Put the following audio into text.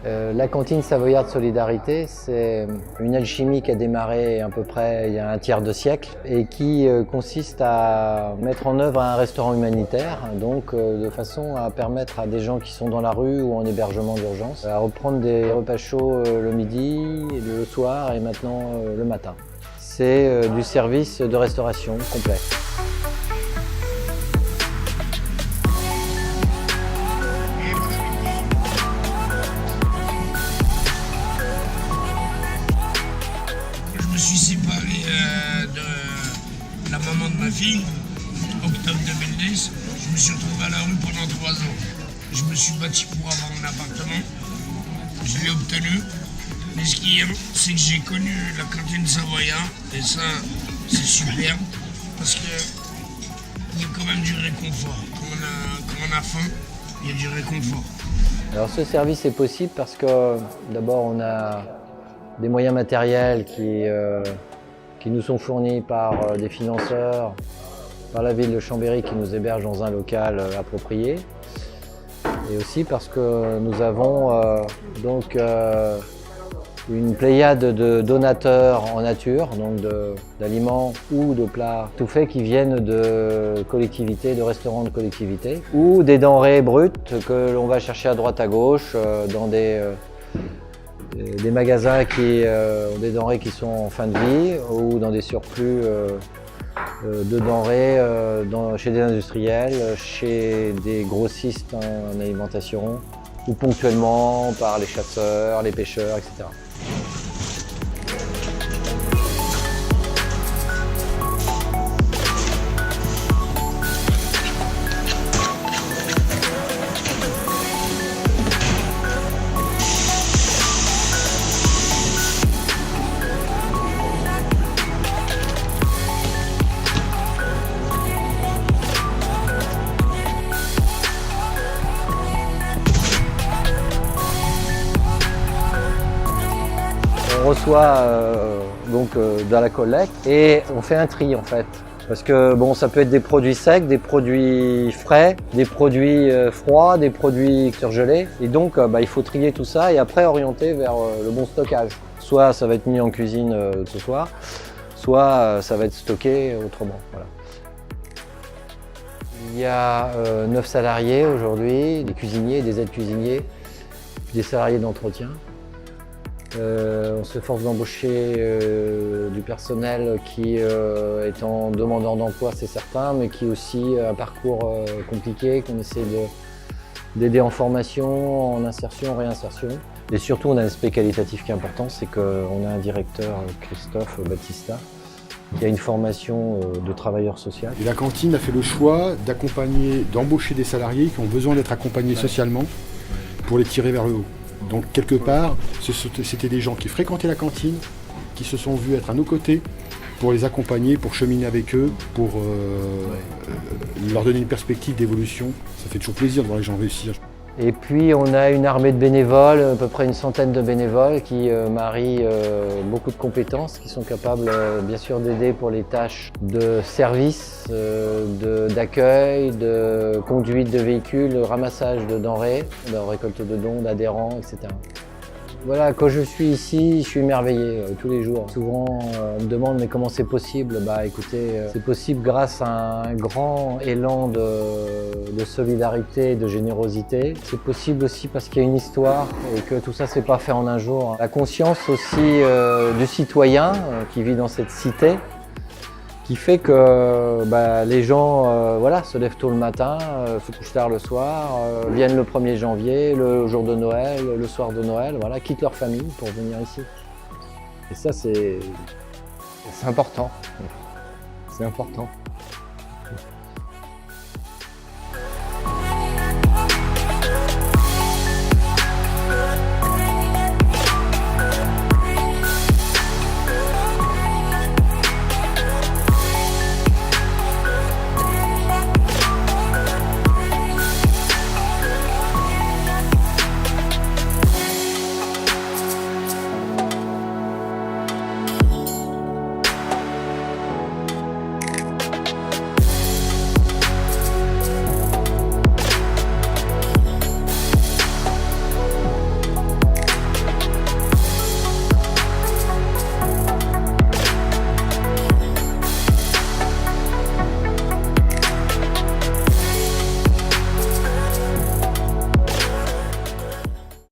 La cantine Savoyarde Solidarité, c'est une alchimie qui a démarré à peu près il y a un tiers de siècle et qui consiste à mettre en œuvre un restaurant humanitaire, donc de façon à permettre à des gens qui sont dans la rue ou en hébergement d'urgence à reprendre des repas chauds le midi, le soir et maintenant le matin. C'est du service de restauration complet. Je me suis séparé de la maman de ma fille, octobre 2010. Je me suis retrouvé à la rue pendant 3 ans. Je me suis battu pour avoir un appartement. Je l'ai obtenu. Mais ce qui est, c'est que j'ai connu la cantine Savoyarde. Et ça, c'est super. Parce qu'il y a quand même du réconfort. Quand on a faim, il y a du réconfort. Alors ce service est possible parce que d'abord on a des moyens matériels qui nous sont fournis par des financeurs, par la ville de Chambéry qui nous héberge dans un local approprié. Et aussi parce que nous avons une pléiade de donateurs en nature, donc d'aliments ou de plats tout faits qui viennent de collectivités, de restaurants de collectivités, ou des denrées brutes que l'on va chercher à droite à gauche dans des magasins qui ont des denrées qui sont en fin de vie ou dans des surplus de denrées chez des industriels, chez des grossistes en alimentation ou ponctuellement par les chasseurs, les pêcheurs, etc. On reçoit dans la collecte et on fait un tri en fait. Parce que bon, ça peut être des produits secs, des produits frais, des produits froids, des produits surgelés. Et donc il faut trier tout ça et après orienter vers le bon stockage. Soit ça va être mis en cuisine ce soir, soit ça va être stocké autrement. Voilà. Il y a 9 salariés aujourd'hui, des cuisiniers, des aides cuisiniers, des salariés d'entretien. On s'efforce d'embaucher du personnel qui est en demandeur d'emploi, c'est certain, mais qui a aussi un parcours compliqué, qu'on essaie d'aider en formation, en insertion, en réinsertion. Et surtout, on a un aspect qualitatif qui est important, c'est qu'on a un directeur, Christophe Battista, qui a une formation de travailleur social. Et la cantine a fait le choix d'embaucher des salariés qui ont besoin d'être accompagnés socialement pour les tirer vers le haut. Donc quelque part, c'était des gens qui fréquentaient la cantine, qui se sont vus être à nos côtés pour les accompagner, pour cheminer avec eux, pour leur donner une perspective d'évolution. Ça fait toujours plaisir de voir les gens réussir. Et puis on a une armée de bénévoles, à peu près une centaine de bénévoles qui marient beaucoup de compétences, qui sont capables bien sûr d'aider pour les tâches de service, d'accueil, de conduite de véhicules, de ramassage de denrées, de récolte de dons, d'adhérents, etc. Voilà, quand je suis ici, je suis émerveillé tous les jours. Souvent, on me demande mais comment c'est possible? Bah écoutez, c'est possible grâce à un grand élan de solidarité et de générosité. C'est possible aussi parce qu'il y a une histoire et que tout ça c'est pas fait en un jour. La conscience aussi du citoyen qui vit dans cette cité, qui fait que les gens se lèvent tôt le matin, se couchent tard le soir, viennent le 1er janvier, le jour de Noël, le soir de Noël, voilà, quittent leur famille pour venir ici. Et ça, c'est important. C'est important.